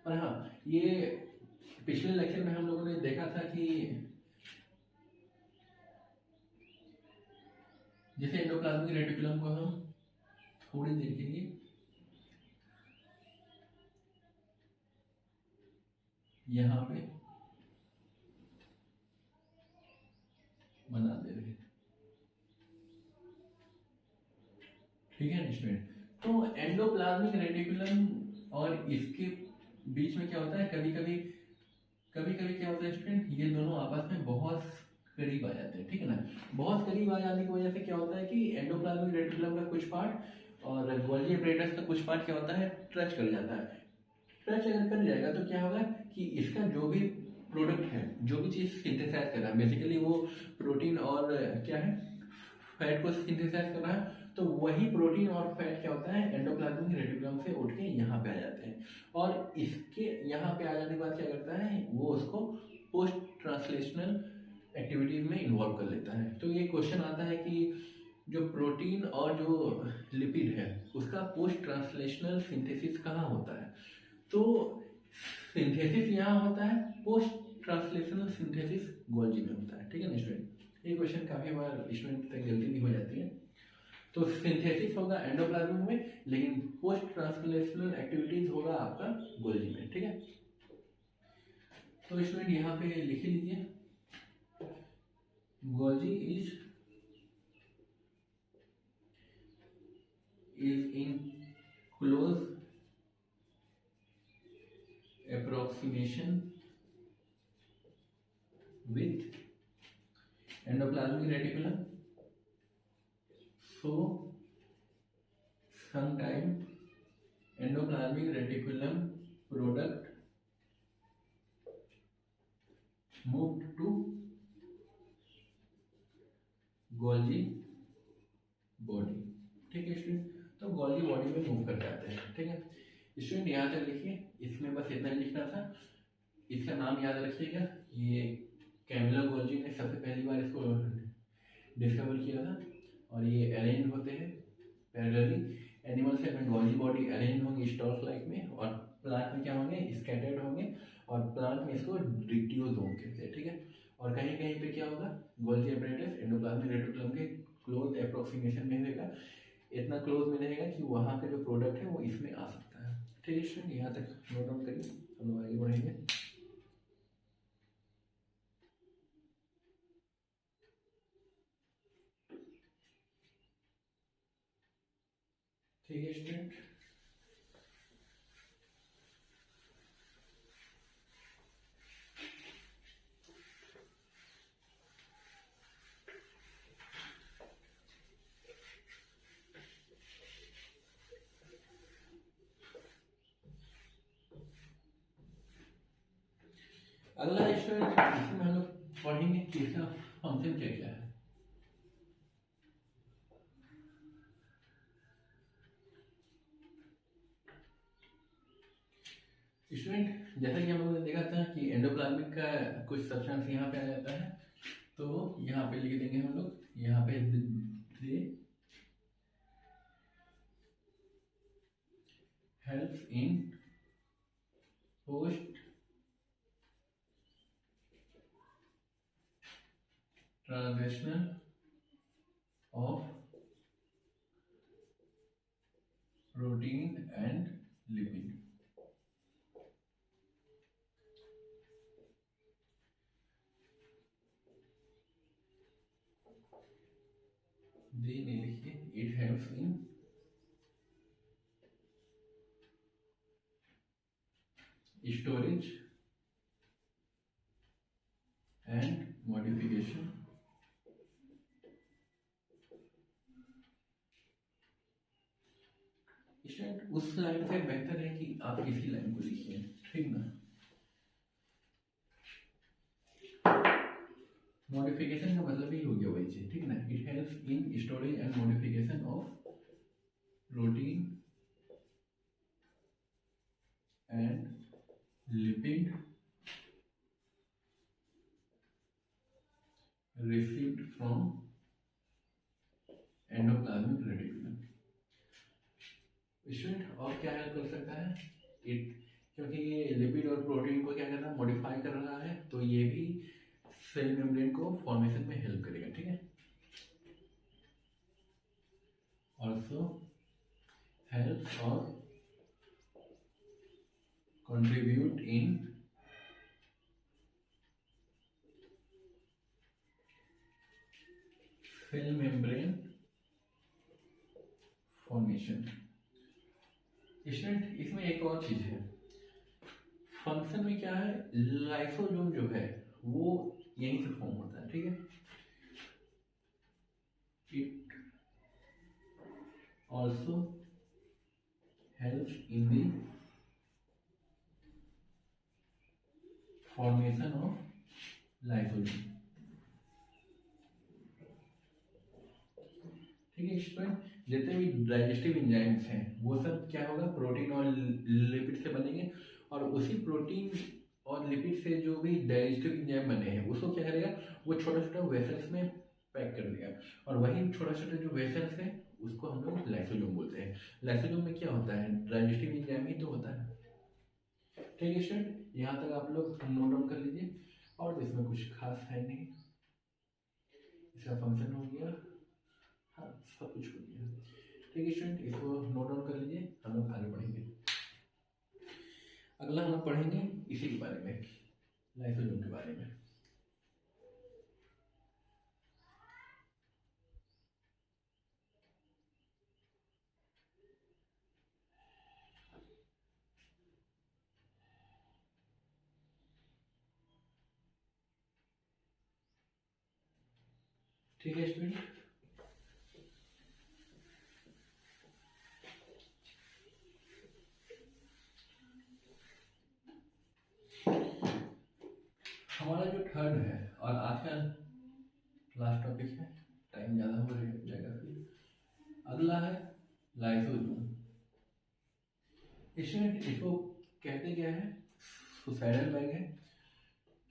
और हाँ, ये पिछले लेक्चर में हम लोगों ने देखा था कि जैसे एंडोप्लाज्मिक रेटिकुलम को हम थोड़ी देर के लिए यहाँ पे बना दे रहे हैं, ठीक है स्टूडेंट। तो एंडोप्लाज्मिक रेटिकुलम और इसके बीच में क्या होता है, कभी कभी क्या होता है स्टूडेंट, ये दोनों आपस में बहुत करीब आ जाते हैं, ठीक है ना। बहुत करीब आ जाने की वजह से क्या होता है कि एंडोप्लाज्मिक रेटिकुलम का कुछ पार्ट और गोल्जी एपरेटस का कुछ पार्ट क्या होता है, टच कर जाता है। टच अगर कर जाएगा तो क्या होगा कि इसका जो भी प्रोडक्ट है, जो भी चीज़ सिंथेसाइज कर रहा है, बेसिकली वो प्रोटीन और क्या है, फैट को सिंथेसाइज कर रहा है, तो वही प्रोटीन और फैट क्या होता है, एंडोप्लाज्मिक रेटिकुलम से उठ के यहाँ पे आ जाते हैं, और इसके यहाँ पे आ जाने के बाद क्या करता है, वो उसको पोस्ट ट्रांसलेशनल एक्टिविटीज में इन्वॉल्व कर लेता है। तो ये क्वेश्चन आता है कि जो प्रोटीन और जो लिपिड है उसका पोस्ट ट्रांसलेशनल सिंथेसिस कहाँ होता है, तो सिंथेसिस यहाँ होता है, पोस्ट ट्रांसलेशनल सिंथेसिस गोल्जी में होता है। ठीक है ना स्टूडेंट, ये क्वेश्चन काफ़ी बार स्टूडेंट तक जल्दी भी हो जाती है। तो सिंथेसिस होगा एंडोप्लाज्मिक में, लेकिन पोस्ट ट्रांसलेशनल एक्टिविटीज होगा आपका गोल्जी में। ठीक है, तो स्टूडेंट यहाँ पे लिख लीजिए, Golgi is in close approximation with endoplasmic reticulum, so sometime endoplasmic reticulum product moved to Golgi body। ठीक है स्टूडेंट, तो गोल्जी बॉडी में मूव कर जाते हैं। ठीक है स्टूडेंट, यहाँ तक लिखिए, इसमें बस इतना लिखना था। इसका नाम याद रखिएगा, ये कैमिलो गोल्जी ने सबसे पहली बार इसको डिस्कवर किया था, और ये अरेंज होते हैं पैरेलली। एनिमल से में गोल्जी बॉडी अरेंज होंगे स्टॉक लाइक में, और प्लांट में क्या होंगे, स्कैटर्ड होंगे, और प्लांट में इसको डिक्टियोजोम कहते हैं। ठीक है, और कहीं कहीं पे क्या होगा, गोल्जी अपैरेटस एंडोप्लाज्मिक रेटिकुलम के क्लोज अप्रोक्सीमेशन में रहेगा, इतना क्लोज में रहेगा कि वहाँ का जो प्रोडक्ट है वो इसमें आ सकता है। ठीक है स्टूडेंट, यहाँ तक नोट डाउन करिए, हम लोग आगे बढ़ेंगे। ठीक है स्टूडेंट, अगला स्टूडेंट इसमें हम लोग पढ़ेंगे कि इसका फंक्शन क्या क्या है। स्टूडेंट जैसा कि हम लोगों ने देखा था कि एंडोप्लाज्मिक का कुछ सब्सटेंस यहाँ पे आ जाता है, तो यहाँ पे लिख देंगे हम लोग, यहाँ पे they helps in post translational of protein and lipid. They नहीं लिखिए, it helps in storage and modification student उस लाइन से बेहतर है कि आप इसी लाइन को लिखिए। ठीक ना, मॉडिफिकेशन का मतलब ही हो गया वही चीज। ठीक ना, it helps in storage and modification of protein and lipid received from endoplasmic reticulum. Student और क्या हेल्प कर सकता है, इट, क्योंकि ये लिपिड और प्रोटीन को क्या कर रहा है, मॉडिफाई कर रहा है, तो ये भी सेल मेम्ब्रेन को फॉर्मेशन में हेल्प करेगा। ठीक है, ऑल्सो हेल्प और contribute in cell membrane formation. Student इसमें एक और चीज है, फंक्शन में क्या है, लाइसोसोम जो है वो यहीं से फॉर्म होता है। ठीक है, it also helps in the formation of lysosome. ठीक है स्टूडेंट, जितने भी डाइजेस्टिव एंजाइम्स हैं वो सब क्या होगा, प्रोटीन और लिपिड से बनेंगे, और उसी प्रोटीन और लिपिड से जो भी डाइजेस्टिव एंजाइम बने हैं उसको क्या करेगा, वो छोटा छोटा वेसल्स में पैक कर देगा, और वही छोटा छोटा जो वेसल्स है उसको हम लोग लाइसोसोम बोलते हैं। लाइसोसोम में क्या होता है, डाइजेस्टिव एंजाइम ही तो होता है। ठीक है स्टूडेंट, यहाँ तक आप लोग नोट डाउन कर लीजिए, और तो इसमें कुछ खास है नहीं, इसका फंक्शन हो गया, हाँ सब कुछ हो गया। ठीक है स्टूडेंट, इसको नोट डाउन कर लीजिए, हम लोग आगे बढ़ेंगे। अगला हम लोग पढ़ेंगे इसी के बारे में, लाइसोसोम के बारे में। ठीक है स्टूडेंट, हमारा जो थर्ड है और आज का लास्ट टॉपिक है, टाइम ज़्यादा हो जाएगा फिर, अगला है लाइसोसोम। इसको कहते क्या है, सुसाइडल बैग है।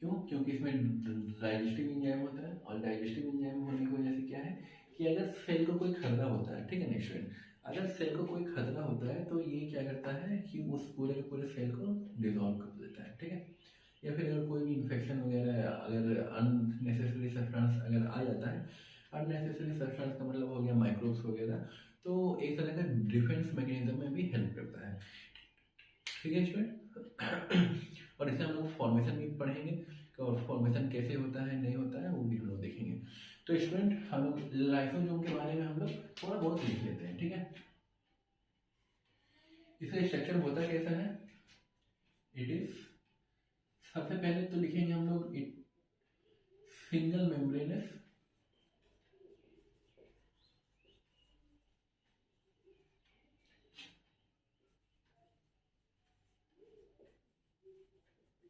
क्यों? क्योंकि इसमें डाइजेस्टिव एंजाइम होता है, और डाइजेस्टिव एंजाइम होने की वजह से क्या है कि अगर सेल को कोई खतरा होता है, ठीक है ना स्टूडेंट, अगर सेल को कोई खतरा होता है तो ये क्या करता है कि उस पूरे के पूरे सेल को डिसॉल्व कर देता है, ठीक है। या फिर अगर कोई भी इन्फेक्शन वगैरह, अगर अननेसेसरी सब्सटेंस अगर आ जाता है, अननेसेसरी सब्सटेंस का मतलब हो गया माइक्रोब्स वगैरह, तो एक तरह का डिफेंस मैकेनिज्म में भी हेल्प करता है। ठीक है स्टूडेंट, और इससे हम लोग फॉर्मेशन भी पढ़ेंगे, और फॉर्मेशन कैसे होता है नहीं होता है वो भी हम लोग देखेंगे। तो स्टूडेंट, हम लोग लाइसोसोम के बारे में हम लोग थोड़ा बहुत लिख लेते हैं, ठीक है। इसका स्ट्रक्चर होता कैसा है, इट इज, सबसे पहले तो लिखेंगे हम लोग it single membranes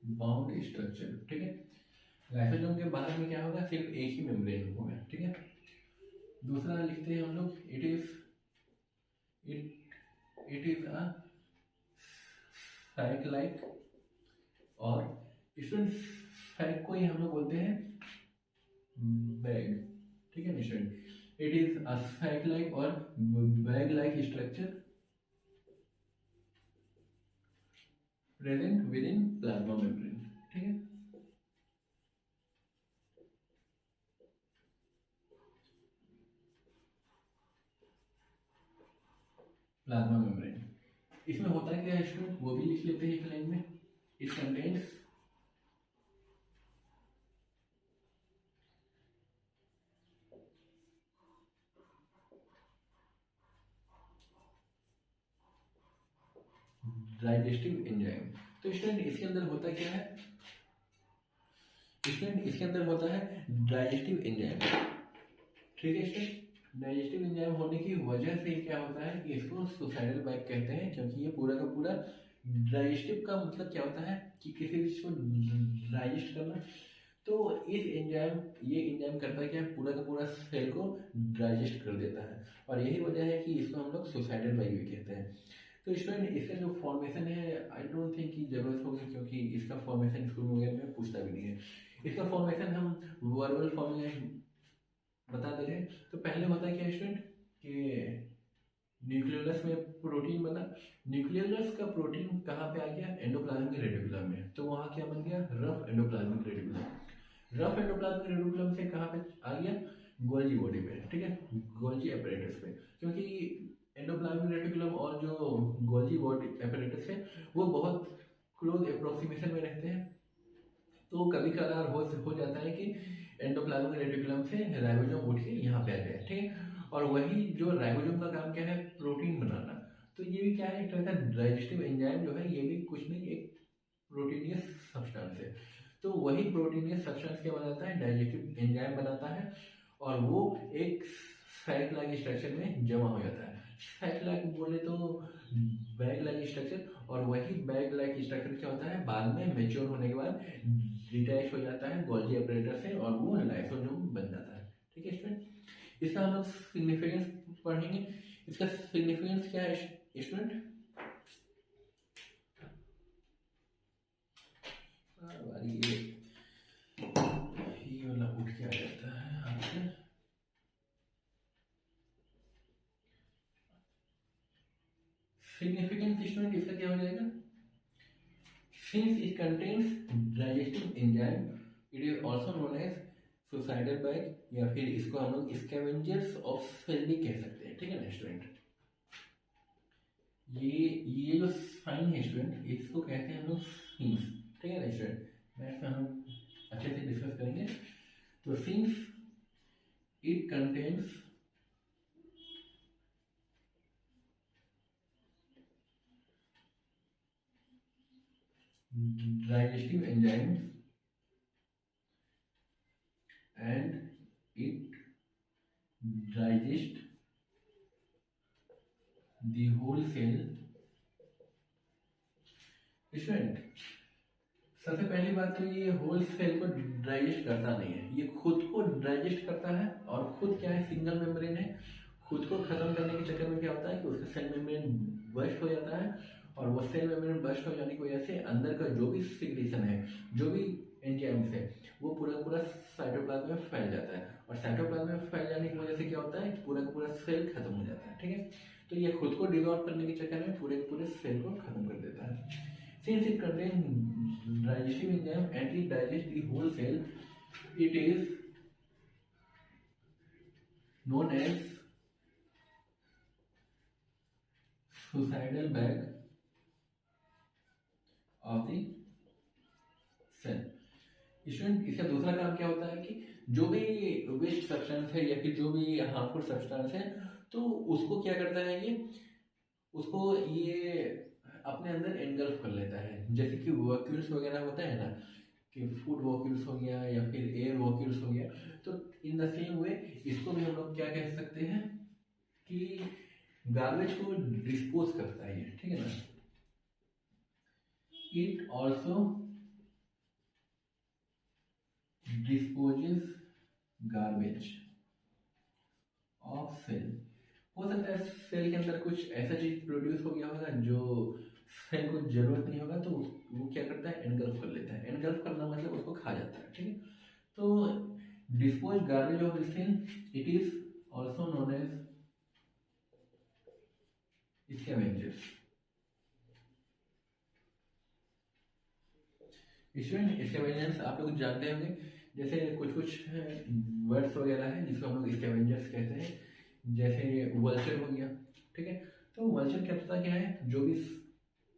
bound structure, ठीक है। लाइसोसोम के बाहर में क्या होगा, सिर्फ एक ही मेम्ब्रेन होगा, ठीक है। दूसरा लिखते हैं हम लोग, it is a sac like, और स्टूडेंट सैक को ही हम लोग बोलते हैं बैग, ठीक है ना student. It is a sac like और bag like structure present with in plasma membrane, ठीक है। प्लाज्मा मेम्ब्रेन, इसमें होता है क्या है स्टूडेंट, वो भी लिख लेते हैं एक लाइन में। It contains digestive enzyme. तो स्टूडेंट इसके अंदर होता क्या है, स्टूडेंट इसके अंदर होता है डाइजेस्टिव एंजाइम, ठीक है स्टूडेंट। डाइजेस्टिव एंजाइम होने की वजह से क्या होता है कि इसको सुसाइडल बैग कहते हैं, क्योंकि ये पूरा का पूरा डाइजेस्टिव का मतलब क्या होता है कि किसी भी चीज को डाइजेस्ट करना। तो इस एंजाइम, ये एंजाइम करता है क्या, पूरा का पूरा सेल को डाइजेस्ट कर देता है, और यही वजह है कि इसको हम लोग सुसाइडल बैग भी कहते हैं। तो स्टूडेंट इसका जो फॉर्मेशन है, आई डोंट थिंक कि जरूरत होगी, क्योंकि इसका फॉर्मेशन स्कूल वगैरह में पूछता भी नहीं है। इसका फॉर्मेशन हम वर्बल फॉर्म में बता दे रहे हैं। तो पहले होता है क्या स्टूडेंट कि न्यूक्लियोलस में प्रोटीन बना, न्यूक्लियोलस का प्रोटीन कहाँ पे आ गया, एंडोप्लाज्मिक रेटिकुलम में, तो वहाँ क्या बन गया, rough endoplasmic reticulum. Rough endoplasmic reticulum से कहाँ पे आ गया, गोल्जी बॉडी पे, ठीक है, गोल्जी एपरेटस पे, क्योंकि एंडोप्लाज्मिक रेटिकुलम और जो गोल्जी बॉडी एपरेटस है वो बहुत क्लोज अप्रोक्सीमेशन में रहते हैं। तो कभी कभार हो जाता है कि एंडोप्लाज्मिक रेटिकुलम से राइबोसोम उठ के यहाँ पे आ जाए, ठीक है। और वही जो राइबोसोम का काम क्या है, प्रोटीन बनाना। तो ये भी क्या है, एक तरह का डाइजेस्टिव एंजाइम जो है, ये भी कुछ नहीं, एक प्रोटीनियस सब्सटेंस है। तो वही प्रोटीनियस सब्सटेंस क्या बनाता है, डाइजेस्टिव एंजाइम बनाता है, और वो एक सैक लाइक स्ट्रक्चर में जमा हो जाता है। सैक लाइक बोले तो बैग लाइक स्ट्रक्चर, और वही बैग लाइक स्ट्रक्चर क्या होता है, बाद में मेच्योर होने के बाद डिटैच हो जाता है गोल्जी अपरेटर से, और वो लाइसोसोम बन जाता है, ठीक है स्टूडेंट। इसका हम लोग सिग्निफिकेंस पढ़ेंगे। इसका सिग्निफिकेंस क्या है स्टूडेंट? ये वाला उठ के आ जाता है आपसे। सिग्निफिकेंस स्टूडेंट इसका क्या हो जाएगा? Since it contains digestive enzyme, it is also known as suicidal bag या फिर इसको हम लोग scavengers of cell भी कह सकते हैं, ठीक है ना स्टूडेंट? ये जो साइन है स्टूडेंट, इसको कहते हैं हम लोग सिंस, ठीक है ना स्टूडेंट? मैथ्स में हम अच्छे से डिस्कस करेंगे। तो since it contains digestive enzymes and it digest the whole cell। Student सबसे पहली बात तो ये होल सेल को डाइजेस्ट करता नहीं है, ये खुद को डाइजेस्ट करता है। और खुद क्या है? सिंगल मेम्ब्रेन है। खुद को खत्म करने के चक्कर में क्या होता है कि उसका सेल मेम्ब्रेन बस्ट हो जाता है, और वो सेल मेम्ब्रेन बस्ट हो जाने की वजह से अंदर का जो भी सिक्रीशन है, जो भी एंजाइम्स है, वो पूरा साइटोप्लाज्म में फैल जाता है। और साइटोप्लाज्म में फैल जाने की वजह से क्या होता है? पूरा का पूरा सेल खत्म हो जाता है, ठीक है? तो ये खुद को डिजॉल्व करने के चक्कर में पूरे सेल को खत्म कर देता है। Since it contains digestive enzyme and it digests the whole cell, it is known as suicidal bag of the cell। Student इसका दूसरा काम क्या होता है कि जो भी वेस्ट सब्सटेंस है या फिर जो भी हार्मफुल सब्सटेंस है, तो उसको क्या करता है उसको ये अपने अंदर एनगल्फ कर लेता है। जैसे कि वॉक्यूल्स वगैरह होता है ना, कि फूड वॉक्यूल्स हो गया या फिर एयर वॉक्यूल्स हो गया, तो इन द सेम वे इसको भी हम लोग क्या कह सकते हैं कि गार्बेज को डिस्पोज करता है ये, ठीक है ना? It also disposes garbage of cell. हो सकता है सेल के अंदर कुछ ऐसा चीज प्रोड्यूस हो गया होगा जो सेल को जरूरत नहीं होगा, तो वो क्या करता है? एनगल्फ कर लेता है। एनगल्फ करना मतलब उसको खा जाता है, ठीक है? तो dispose garbage of the cell, it is also known as scavengers. Student scavengers आप लोग जानते होंगे, जैसे कुछ वर्ड्स वगैरह हैं जिसको हम लोग स्कैवेंजर्स कहते हैं। जैसे वल्चर हो गया, ठीक है? तो वल्चर क्या है? जो भी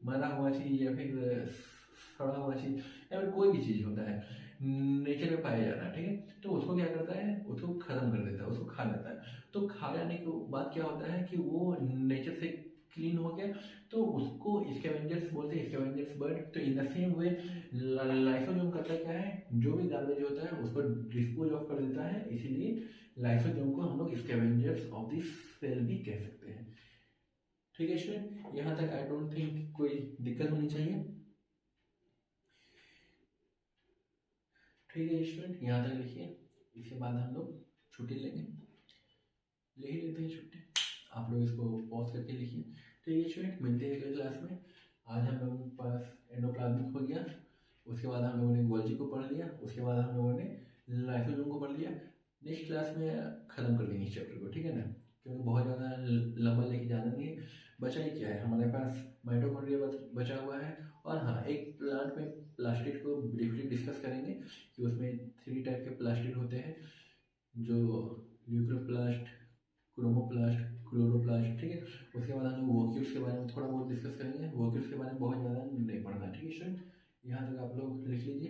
मरा हुआ चीज या फिर सड़ा हुआ चीज या फिर कोई भी चीज होता है नेचर में पाया जाता है, ठीक है? तो उसको क्या करता है? उसको खत्म कर देता है, उसको खा लेता है। तो खा जाने के बाद क्या होता है कि वो नेचर से क्लीन हो गया, तो उसको स्कैवेंजर्स बोलते हैं, स्कैवेंजर्स बर्ड। तो in the same way lysosome करता क्या है? जो भी गार्बेज होता है उसको डिस्पोज ऑफ कर देता है, इसीलिए लाइसोसोम को हम लोग स्कैवेंजर्स ऑफ द सेल भी कह सकते हैं। ठीक है स्टूडेंट, यहाँ तक आई डोंट थिंक कोई दिक्कत होनी चाहिए। ठीक है स्टूडेंट, यहाँ तक लिखिए। इसके बाद हम लोग छुट्टी ले ही लेते हैं छुट्टी। आप लोग इसको पॉज करके लिखिए। ठीक है स्टूडेंट, मिलते हैं अगले क्लास में। आज हम लोगों के पास एंडोप्लाज्मिक हो गया, उसके बाद हम लोगों ने गोल्जी को पढ़ लिया, उसके बाद हम लोगों ने लाइसोसोम को पढ़ लिया। नेक्स्ट क्लास में ख़त्म कर देंगे इस चैप्टर को, ठीक है ना? क्योंकि बहुत ज़्यादा लंबा लेके जाना नहीं है। बचा ही क्या है हमारे पास? माइटोकॉन्ड्रिया बचा हुआ है। और हाँ, एक प्लांट में प्लास्टिड को ब्रीफली डिस्कस करेंगे कि उसमें 3 टाइप के प्लास्टिड होते हैं, जो ल्यूकोप्लास्ट, क्रोमोप्लास्ट, क्लोरोप्लास्ट, ठीक है? उसके बाद हम लोग वोक्यूल्स के बारे में थोड़ा बहुत डिस्कस करेंगे। वोक्यूल्स के बारे में बहुत ज़्यादा नहीं पढ़ना, ठीक है स्टूडेंट? यहाँ तक आप लोग लिख लीजिए।